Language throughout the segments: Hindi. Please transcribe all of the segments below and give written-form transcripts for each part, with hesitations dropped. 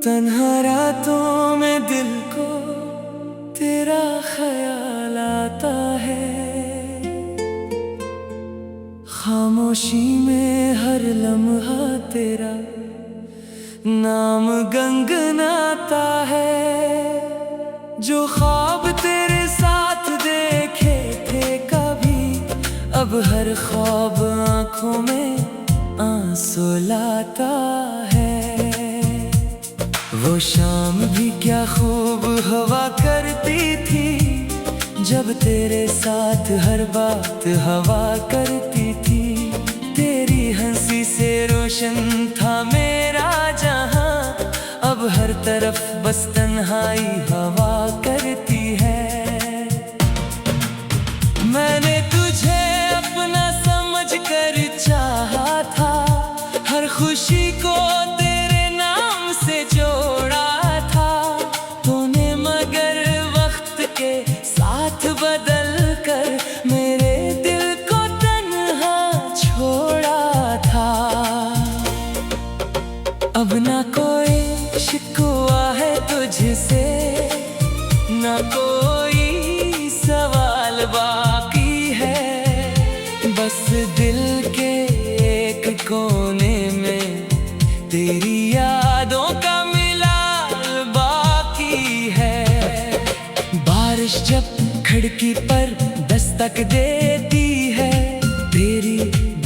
तन्हा रातों में दिल को तेरा ख्याल आता है, खामोशी में हर लम्हा तेरा नाम गनगनाता है। जो ख्वाब तेरे साथ देखे थे कभी, अब हर ख्वाब आंखों में आंसू लाता है। वो शाम भी क्या खूब हवा करती थी, जब तेरे साथ हर बात हवा करती थी। तेरी हंसी से रोशन था मेरा जहां, अब हर तरफ बस तन्हाई हवा करती है। मैंने तुझे अपना समझ कर चाहा था, हर खुशी को तेरे नाम से जोड़ा था। तूने मगर वक्त के साथ बदल कर मेरे दिल को तन्हा छोड़ा था। अब ना कोई शिकवा है तुझसे, ना कोई सवाल बाकी है। बस दिल के एक कोने में तेरी यादों का मिलाल बाकी है। बारिश जब खिड़की पर दस्तक देती है, तेरी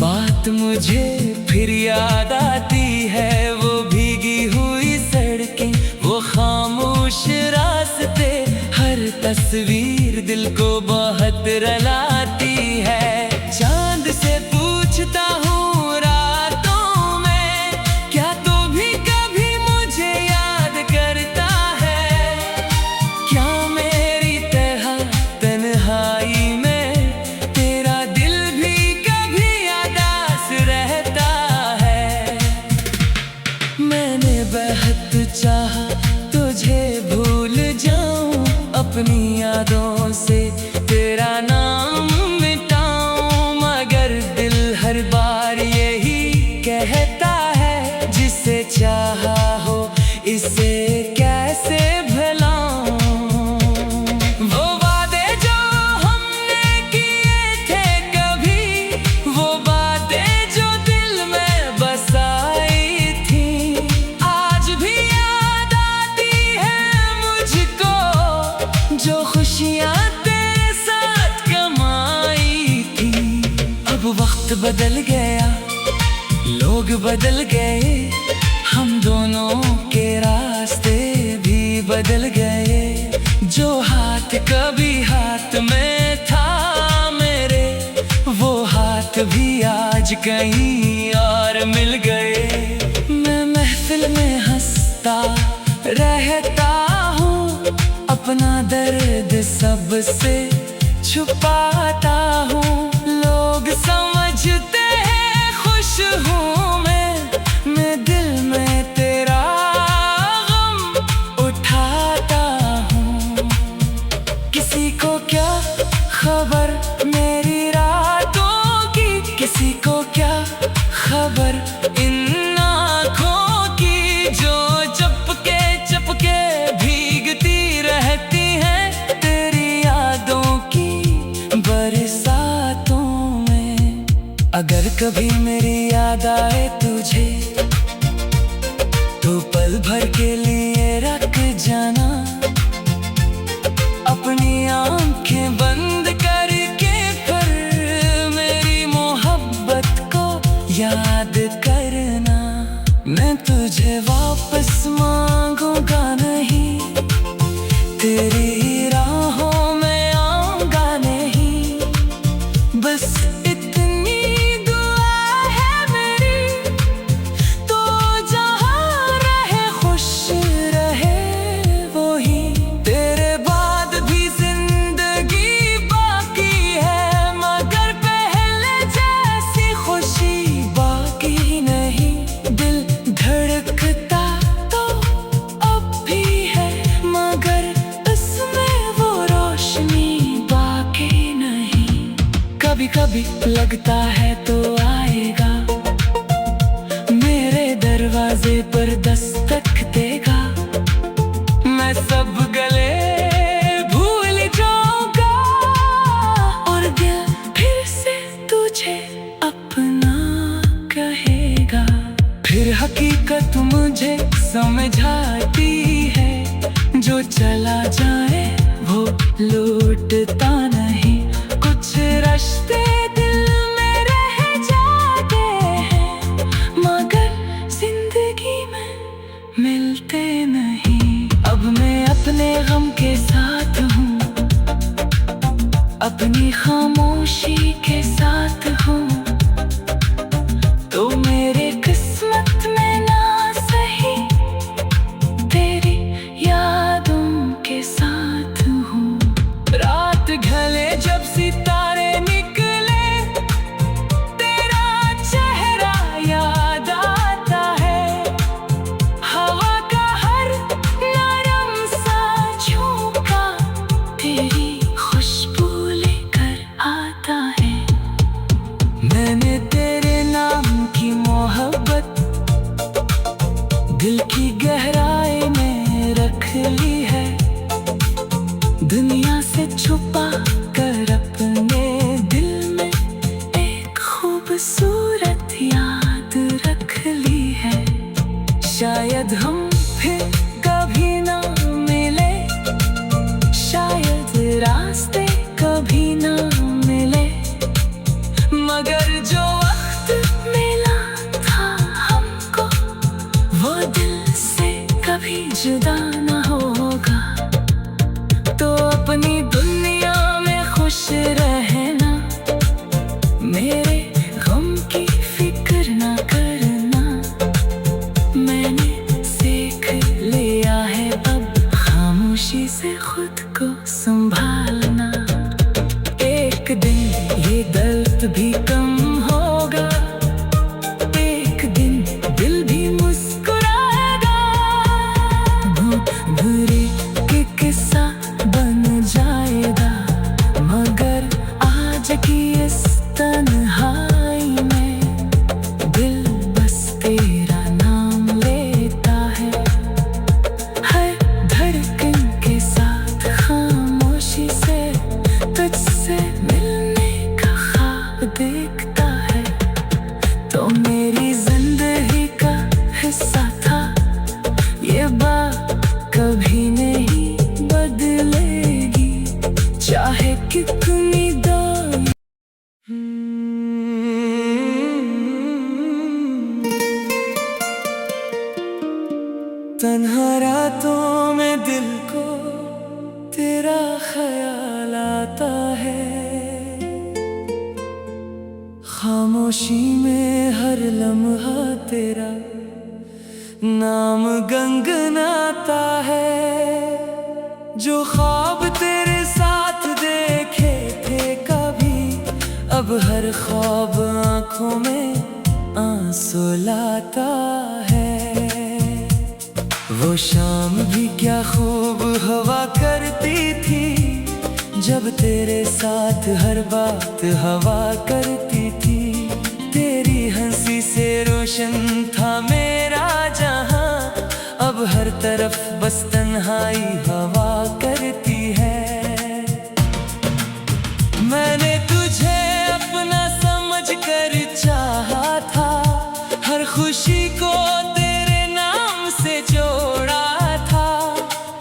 बात मुझे फिर याद आती है। वो भीगी हुई सड़कें, वो खामोश रास्ते, हर तस्वीर दिल को बहुत रुलाती है। चांद से पूछता हूँ रातों में, क्या तू भी कभी मुझे याद करता है? क्या मेरी तरह तन्हाई में तेरा दिल भी कभी उदास रहता है? मैंने बहुत चाहा तुझे भूल जाऊं, अपनी यादों से तेरा नाम मिटाऊं, मगर दिल हर बार यही कहता है, जिसे चाहा हो इसे कैसे भुलाऊं। वो वादे जो हमने किए थे कभी, वो बातें जो दिल में बसाई थी, आज भी याद आती है मुझको। जो खुशियाँ तेरे साथ कमाई थी, अब वक्त बदल गया, लोग बदल गए, हम दोनों के रास्ते भी बदल गए। जो हाथ कभी हाथ में था मेरे, वो हाथ भी आज कहीं और मिल गए। मैं महफिल में हंसता रहता हूँ, अपना दर्द सबसे छुपाता हूँ। लोग समझते हैं खुश हूँ मैं दिल में तेरा गम उठाता हूँ। किसी को क्या खबर मेरी रातों की, किसी को क्या खबर इन आँखों की, जो चपके चपके भीगती रहती हैं तेरी यादों की बरसातों में। अगर कभी मेरी याद आए तुझे, तो पल भर के लिए रख जाना, अपनी आंखें बंद करके फिर मेरी मोहब्बत को याद करना। मैं तुझे वापस मांगूंगा नहीं, तेरी राहों में आऊंगा नहीं, बस इतनी दुआ है मेरी, तो जहाँ रहे खुश रहे वही। तेरे बाद भी जिंदगी बाकी है, मगर पहले जैसी खुशी बाकी नहीं। दिल धड़कता तो अब भी है, मगर उसमें वो रोशनी बाकी नहीं। कभी कभी लगता है तो आएगा, मेरे दरवाजे पर दस्तक देगा। मैं सब गले भूल जाऊंगा और दिल फिर से तुझे अपना कहेगा। फिर हकीकत मुझे समझाती है, जो चला जाए वो लौटता नहीं। कुछ रिश्ते दिल में रह जाते हैं, मगर जिंदगी में मिलते नहीं। अब मैं अपने गम के साथ हूँ, अपनी खामोशी के साथ हूँ। तो मेरे किस्मत में ना सही, तेरी यादों के साथ हूँ। रात ढले जब सितारे निकले, तेरा चेहरा याद आता है। हवा का हर नरम सा झोंका तेरी खुशबू लेकर आता है। मैंने तेरे नाम की मोहब्बत दिल की गहराई में रख ली है। दुनिया से छुपा कर अपने दिल में एक खूबसूरत याद रख ली है। शायद हम फिर कभी ना मिले, शायद रास्ते कभी ना मिले, मगर जो वक्त मिला था हमको, वो दिल से कभी जुदा ना होगा। तो अपनी दुनिया में खुश रहना, मेरे गम की फिक्र ना करना। मैंने सीख लिया है अब खामोशी से खुद को संभालना। एक दिन ये दर्द भी कम होगा, एक दिन दिल भी मुस्कुराएगा। बुरे के किस्सा बन जाएगा, मगर आज की इस तन्हाई में दिल बस तेरा नाम लेता है। हर धड़कन के साथ खामोशी से तुझसे मिलने का ख्वाब देखता है। तो मेरी जिंदगी का हिस्सा था, ये बात कभी नहीं बदलेगी, चाहे कितनी दाई। तन्हा रातों में दिल को तेरा ख्याल आता है, खामोशी में हर लम्हा तेरा नाम गनगनाता है। जो ख्वाब तेरे साथ देखे थे कभी, अब हर ख्वाब आंखों में आंसू लाता है। वो शाम भी क्या खूब हवा करती थी, जब तेरे साथ हर बात हवा करती थी। तेरी हंसी से रोशन था मेरा जहां, अब हर तरफ बस तन्हाई हवा करती है। मैंने तुझे अपना समझ कर चाहा था, हर खुशी को तेरे नाम से जोड़ा था।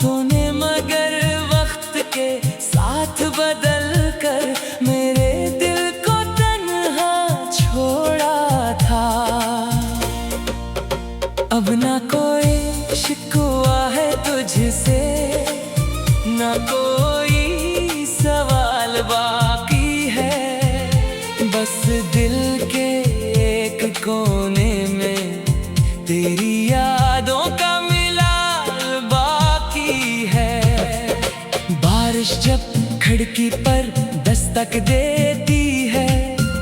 तूने मगर वक्त के साथ बदल कर मेरे दिल को तन्हा छोड़ा था। अब ना कोई शिकवा है तुझसे, ना कोई सवाल बाकी है। बस दिल के एक कोने में तेरी यादों का मिलान बाकी है। बारिश जब खिड़की पर दस्तक देती है,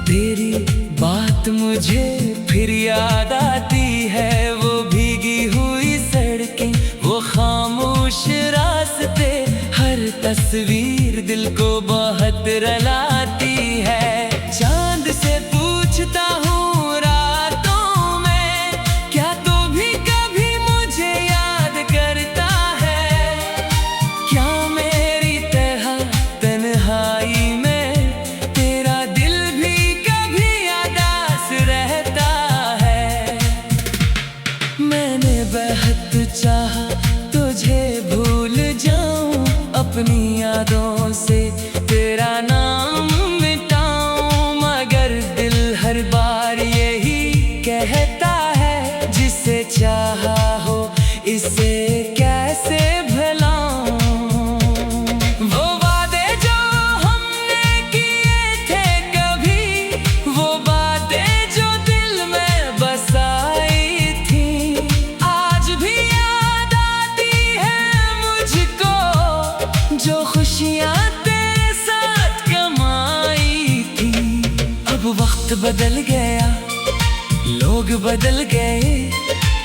तेरी बात मुझे फिर याद आती है। वो भीगी हुई सड़कें, वो खामोश रास्ते, हर तस्वीर दिल को बहुत रुलाती है। वक्त बदल गया, लोग बदल गए,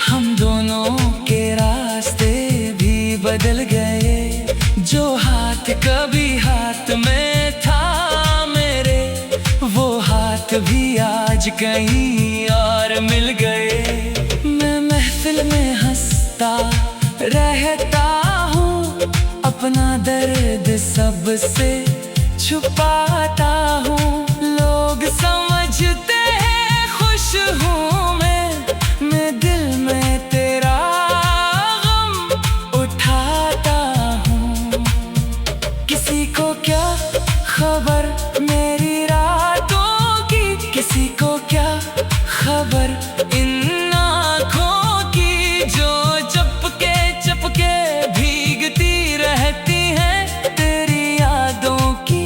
हम दोनों के रास्ते भी बदल गए। जो हाथ कभी हाथ में था मेरे, वो हाथ भी आज कहीं और मिल गए। मैं महफिल में हंसता रहता हूँ, अपना दर्द सबसे छुपाता हूँ। लोग समझते हैं खुश हूँ मैं दिल में तेरा गम उठाता हूँ। किसी को क्या खबर मेरी रातों की, किसी को क्या खबर इन आँखों की, जो चपके चपके भीगती रहती हैं तेरी यादों की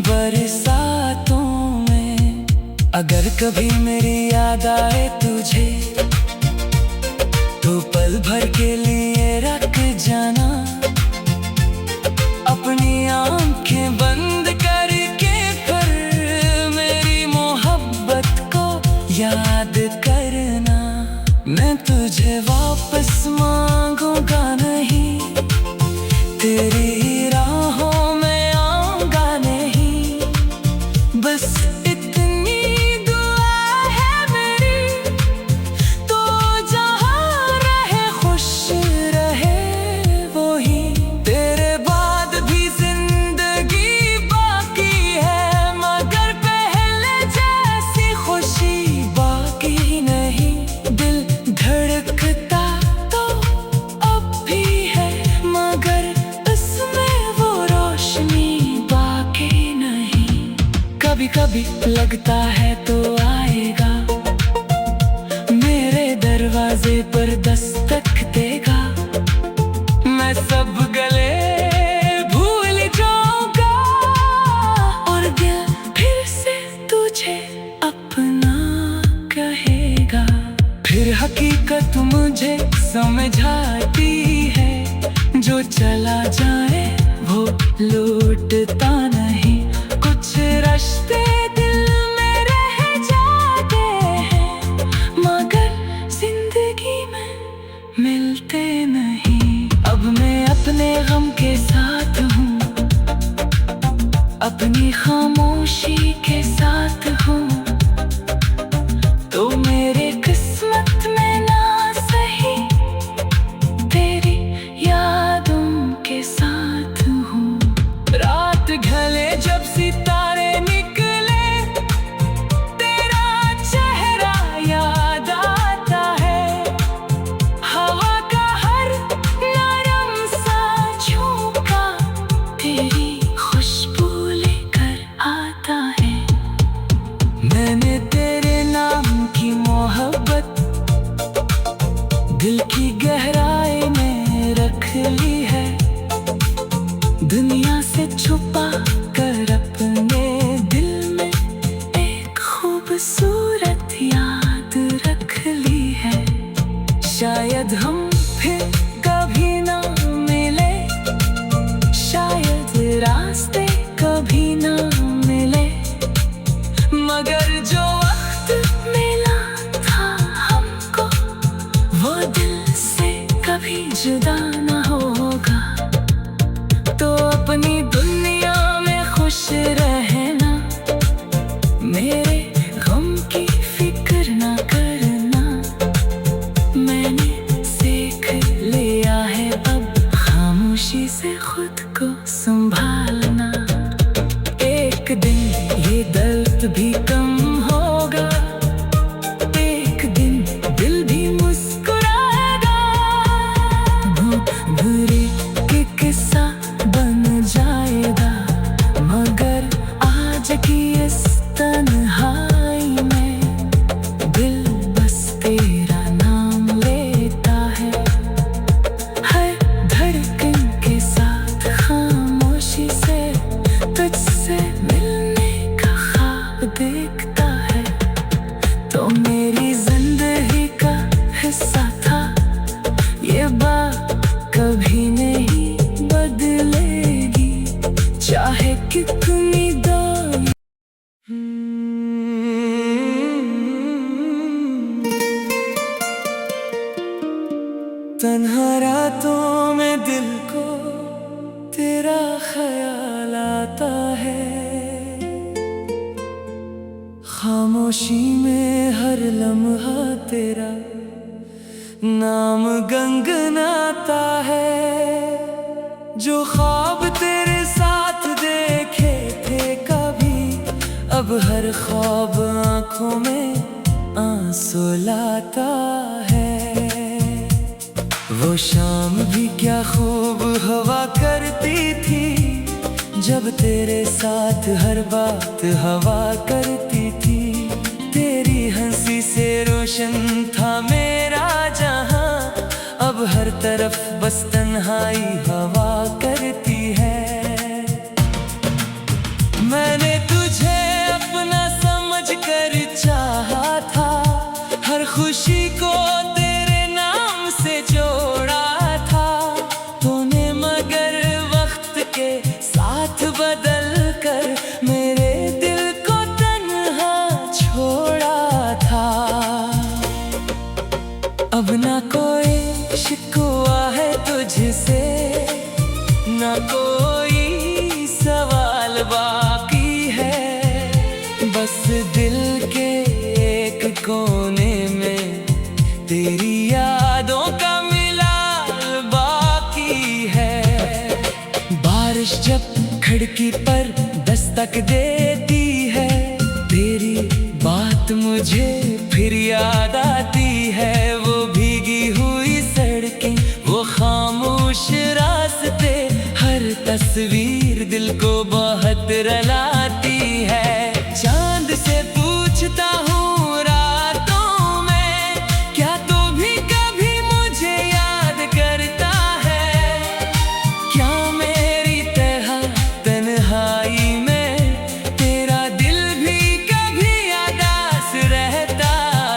बरसातों में। अगर कभी मेरी याद आए तुझे, तो पल भर के लिए रख जाना, अपनी आंखें बंद करके फिर मेरी मोहब्बत को याद करना। मैं तुझे वापस मांगूंगा नहीं, तेरी राहों में आऊंगा नहीं, बस इतनी दुआ है मेरी, तो जहाँ रहे खुश रहे वही। तेरे बाद भी जिंदगी बाकी है, मगर पहले जैसी खुशी बाकी नहीं। दिल धड़कता तो अब भी है, मगर उसमें वो रोशनी बाकी नहीं। कभी कभी लगता है तो आएगा, मेरे दरवाजे पर दस्तक देगा, मैं सब गले भूल जाऊंगा, और दिल फिर से तुझे अपना कहेगा। फिर हकीकत मुझे समझाती है, जो चला जाए वो लौटता नहीं। कुछ रिश्ते दिल में रह जाते हैं, मगर जिंदगी में मिलते नहीं। अब मैं अपने गम के साथ हूँ, अपनी खामोशी के साथ हूँ, तो मेरे किस्मत में ना सही तेरी यादों के साथ हूँ। रात ढले जब सितारे निकले, तेरा चेहरा याद आता है, हवा का हर नरम सा झोंका तेरी खुशबू लेकर आता है। मैंने तेरे नाम की मोहब्बत दिल की गहराई में रख ली है, दुनिया से छुपा कर अपने दिल में एक खूबसूरत याद रख ली है। शायद हम फिर कभी ना मिले, शायद रास्ते कभी ना मिले, मगर जो वक्त मिला था हमको, वो दिल से कभी जुदा ना होगा। तो अपनी दुनिया में खुश रहना, मेरे गम की फिक्र ना करना। मैंने सीख लिया है अब खामोशी से खुद को संभालना। एक दिन ये दर्द भी कम होगा, एक दिन दिल भी मुस्कुराएगा, बुरे के किस्सा बन जाएगा, मगर आज की इस तन्हाई में दिल बस तेरा नाम लेता है। हर धड़कन के साथ खामोशी से तुझसे मिलने का ख्वाब देखता है, तो मेरी जिंदगी का हिस्सा था ये बात, कभी नहीं बदलेगी चाहे कितनी दौड़। खामोशी में हर लम्हा तेरा नाम गनगनाता है। जो ख्वाब तेरे साथ देखे थे कभी, अब हर ख्वाब आंखों में आंसू लाता है। वो शाम भी क्या खूब हवा करती थी, जब तेरे साथ हर बात हवा करती थी। तेरी हंसी से रोशन था मेरा जहां, अब हर तरफ बस तन्हाई हवा करती है। मैंने तुझे अपना समझ कर चाहा था, हर खुशी को तेरे नाम से जोड़ा था। तूने मगर वक्त के साथ बदल कर मेरे दिल को तन्हा छोड़ा था। अब ना कोई शिकवा है तुझसे, ना कोई सवाल बाकी है। बस दिल के एक कोने में तेरी यादों का मिलाल बाकी है। बारिश जब खिड़की पर दस्तक देती है, तेरी बात मुझे फिर याद आती है। वो भीगी हुई सड़कें, वो खामोश रास्ते, हर तस्वीर दिल को बहुत रुलाती है। चांद से पूछता हूँ रातों में, क्या तू भी कभी मुझे याद करता है? क्या मेरी तरह तन्हाई में तेरा दिल भी कभी उदास रहता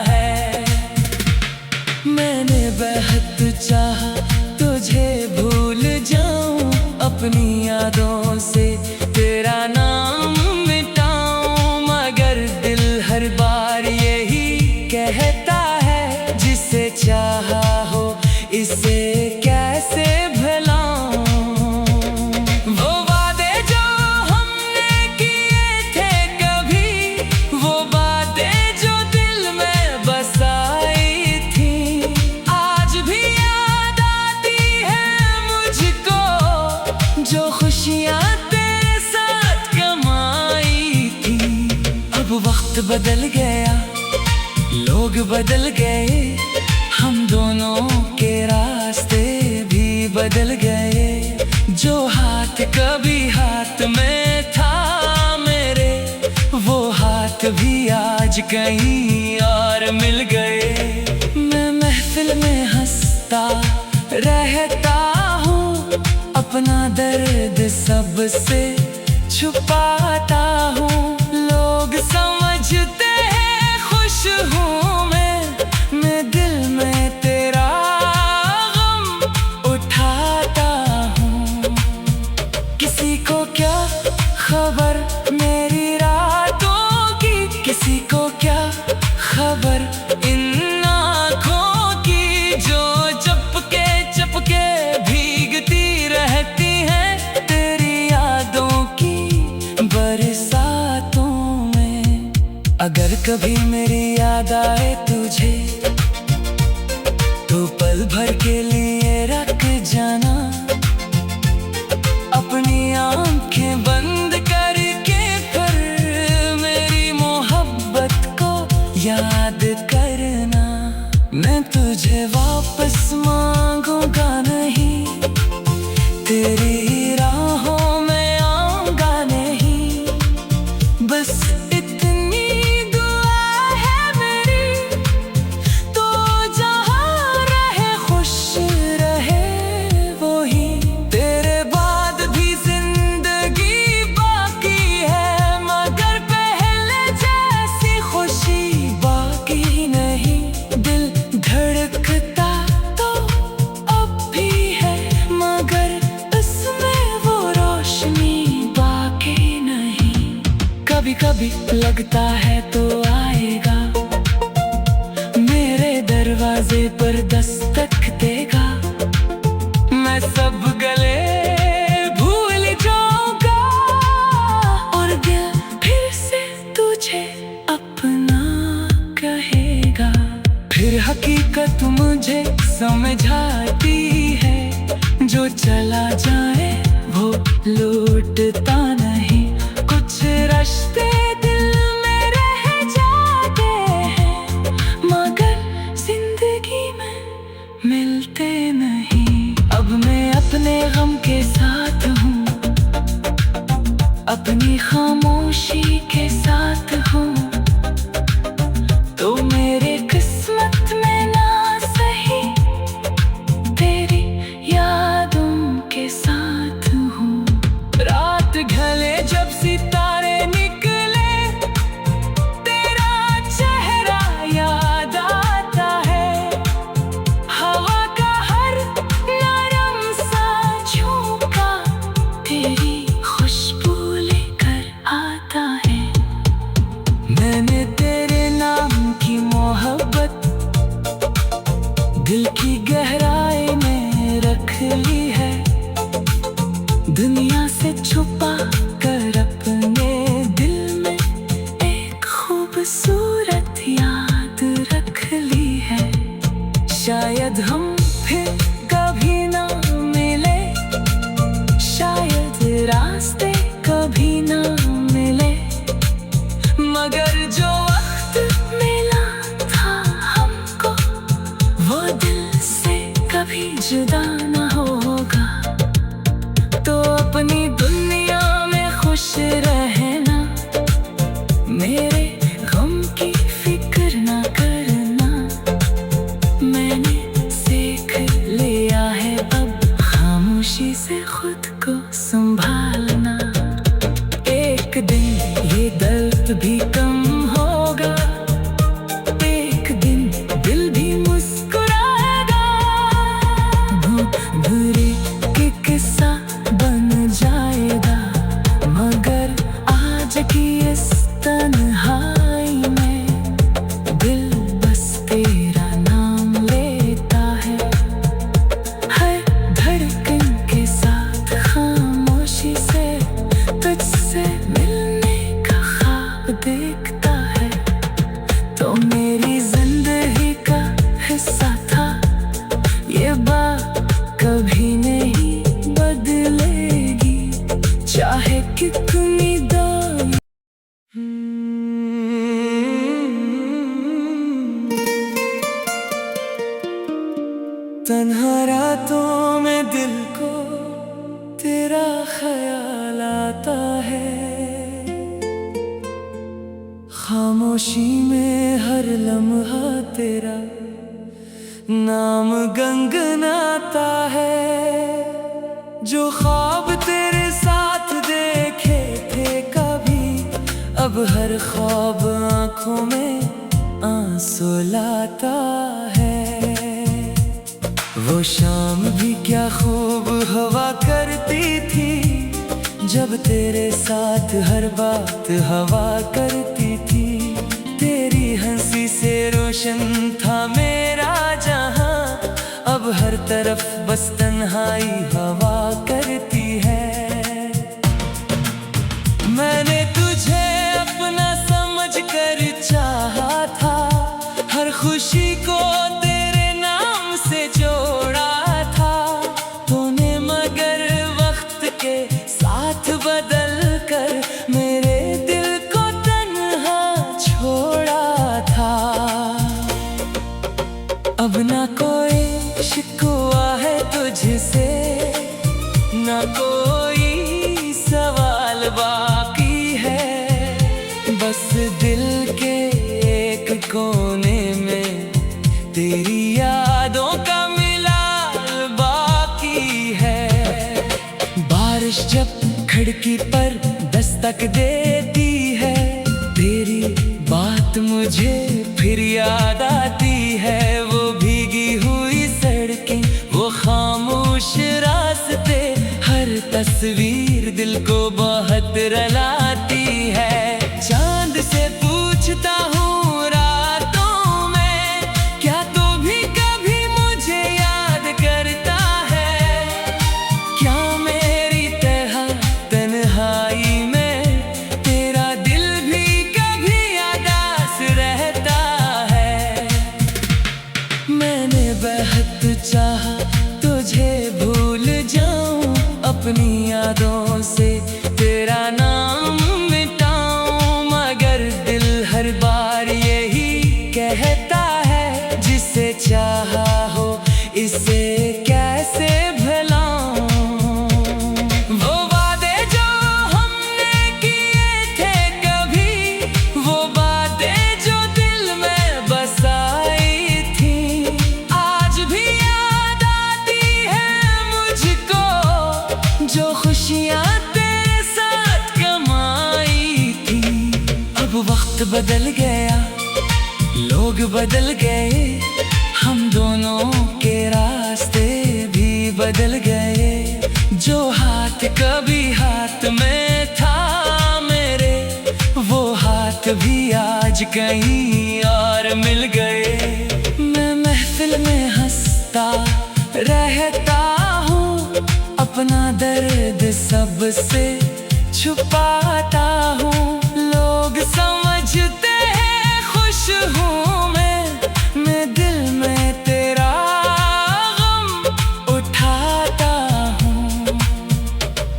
है? मैंने बहुत चाहा तुझे भूल जाऊं, अपनी यादों से तेरा नाम मिटाऊं, मगर दिल हर बार यही कहता है, जिसे चाहा हो इसे कैसे भुलाऊं। वो वादे जो हमने किए थे कभी, वो बातें जो दिल में बसाई थी, आज भी याद आती है मुझको। जो खुशियाँ तेरे साथ कमाई थी, अब वक्त बदल गया, लोग बदल गए, हम दोनों के रास्ते भी बदल गए। जो हाथ कभी हाथ में था मेरे, वो हाथ भी आज कहीं और मिल गए। मैं महफिल में हंसता रहता हूँ, अपना दर्द सबसे छुपाता हूँ। लोग समझते हैं खुश हूँ मैं दिल में तेरा गम उठाता हूँ। किसी को क्या खबर मेरी रातों की, किसी को क्या खबर इन आँखों की, जो चपके चपके भीगती रहती हैं तेरी यादों की बरसातों में। अगर कभी मेरी याद आए तुझे, तो पल भर के लिए रख जाना, अपनी आंखें बंद करके फिर मेरी मोहब्बत को याद करना। मैं तुझे वापस मांगूंगा नहीं, तेरी राहों में आऊंगा नहीं, बस इतनी दुआ है मेरी, तो जहाँ रहे खुश रहे वो ही। तेरे बाद भी जिंदगी बाकी है, मगर पहले जैसी खुशी बाकी नहीं। दिल धड़कता मुझे समझाती है, जो चला जाए वो लौटता नहीं। कुछ रास्ते दिल में रह जाते हैं, मगर जिंदगी में मिलते नहीं। अब मैं अपने गम के साथ हूँ, अपनी खामोशी के साथ हूँ। तो मेरे किस्मत में ना सही, तेरी यादों के साथ हूँ। रात ढले जब सितारे निकले, तेरा चेहरा याद आता है। हवा का हर नरम सा झोंका तेरी खुशबू लेकर आता है। मैंने तेरे नाम की मोहब्बत दिल की गहराई में रख ली है। दुनिया से छुपा कर अपने दिल में एक खूबसूरत याद रख ली है। शायद हम फिर कभी ना मिले, शायद रास्ते कभी ना मिले, मगर जो वक्त मिला था हमको, वो दिल से कभी जुदा ना होगा। तो अपनी दुनिया में खुश रहना, मेरे गम की फिक्र ना करना। मैंने सीख लिया है अब खामोशी से खुद को संभालना। एक दिन ये दर्द भी कम होगा, एक दिन दिल भी मुस्कुराएगा। बुरे के किस्सा बन जाएगा, मगर आज की इस तन्हाई में दिल बस तेरा नाम लेता है। हर धड़कन के साथ खामोशी से तुझसे मिलने का ख्वाब देखता है। तो मेरी जिंदगी का हिस्सा था, ये बात कभी नहीं बदलेगी, चाहे कितनी दाम। तन्हा रातों में दिल को तेरा ख्याल आता है। खामोशी में हर लम्हा तेरा नाम गनगनाता है। जो ख्वाब तेरे साथ देखे थे कभी, अब हर ख्वाब आंखों में आंसू लाता है। वो शाम भी क्या खूब हवा करती थी, जब तेरे साथ हर बात हवा करती थी। तेरी हंसी से रोशन था मेरा जहां, अब हर तरफ बस तन्हाई हवा करती है। मैंने तुझे अपना समझ कर चाहा था, हर खुशी को तेरे नाम से जोड़ा था। तूने मगर वक्त के साथ बदल कर मेरे दिल को तन्हा छोड़ा था। अब ना कोई शिकवा है तुझसे, ना कोई सवाल बाकी है। बस दिल के एक कोने में तेरी यादों का मिलाल बाकी है। बारिश जब खिड़की पर दस्तक देती है, तेरी बात मुझे फिर याद आती है। वो भीगी हुई सड़कें, वो खामोश रास्ते, हर तस्वीर दिल को बहुत रुलाती है। चांद से पूछता हूँ रातों में, क्या तू भी कभी मुझे याद करता है? क्या मेरी तरह तन्हाई में तेरा दिल भी कभी उदास रहता है? मैंने बदल गया, लोग बदल गए, हम दोनों के रास्ते भी बदल गए। जो हाथ कभी हाथ में था मेरे, वो हाथ भी आज कहीं और मिल गए। मैं महफिल में हंसता रहता हूँ, अपना दर्द सबसे छुपाता हूँ। लोग समझते हैं खुश हूँ मैं दिल में तेरा गम उठाता हूँ।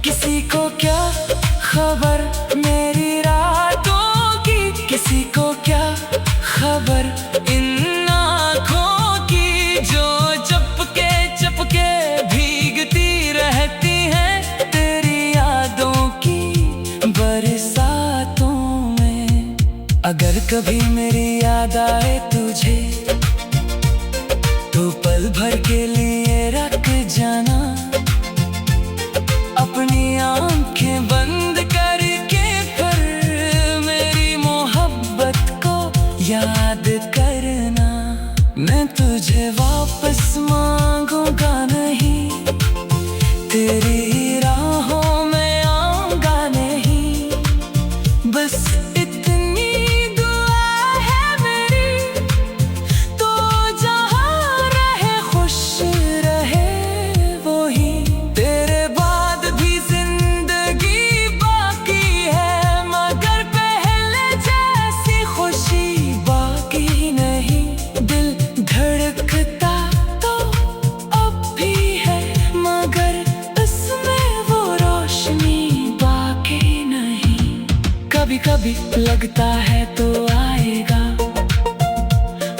किसी को क्या खबर मेरी रातों की, किसी को क्या खबर इन आँखों की, जो चपके चपके भीगती रहती हैं तेरी यादों की बरसातों में। अगर कभी मेरी याद आए तुझे, तो पल भर के लिए रख जाना, अपनी आंखें बंद करके फिर मेरी मोहब्बत को याद करना। मैं तुझे वापस मांगूंगा नहीं, तेरी राहों में आऊंगा नहीं, बस इतनी दुआ है मेरी, तो जहाँ रहे खुश रहे वही। तेरे बाद भी जिंदगी बाकी है, मगर पहले जैसी खुशी बाकी नहीं। दिल धड़कता तो अब भी है, मगर उसमें वो रोशनी बाकी नहीं। कभी कभी लगता है तो आएगा,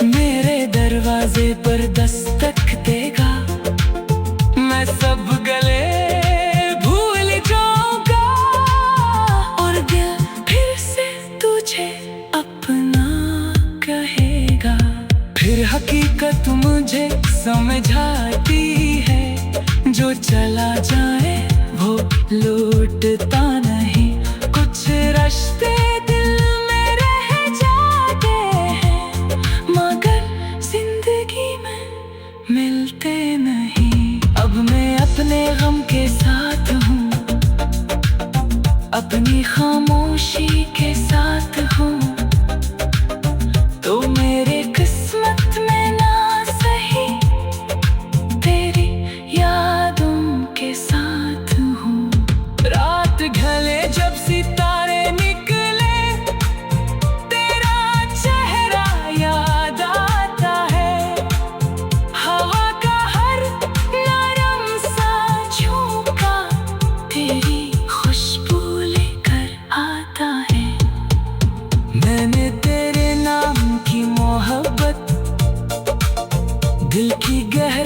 मेरे दरवाजे पर दस्तक देगा। मैं सब गले भूल जाऊंगा, और दिल फिर से तुझे अपना कहेगा। फिर हकीकत मुझे समझाती है, जो चला जाए वो लौटता नहीं। कुछ रास्ते दिल में रह जाते हैं, मगर जिंदगी में मिलते नहीं। अब मैं अपने गम के साथ हूँ, अपनी खामोशी के साथ हूँ, तो मेरे किस्मत में ना सही तेरी यादों के साथ हूँ। रात ढले जब सितारे निकले, तेरा चेहरा याद आता है। हवा का हर नरम सा झोंका तेरी खुशबू लेकर आता है। मैंने तेरे नाम की मोहब्बत दिल की गहराई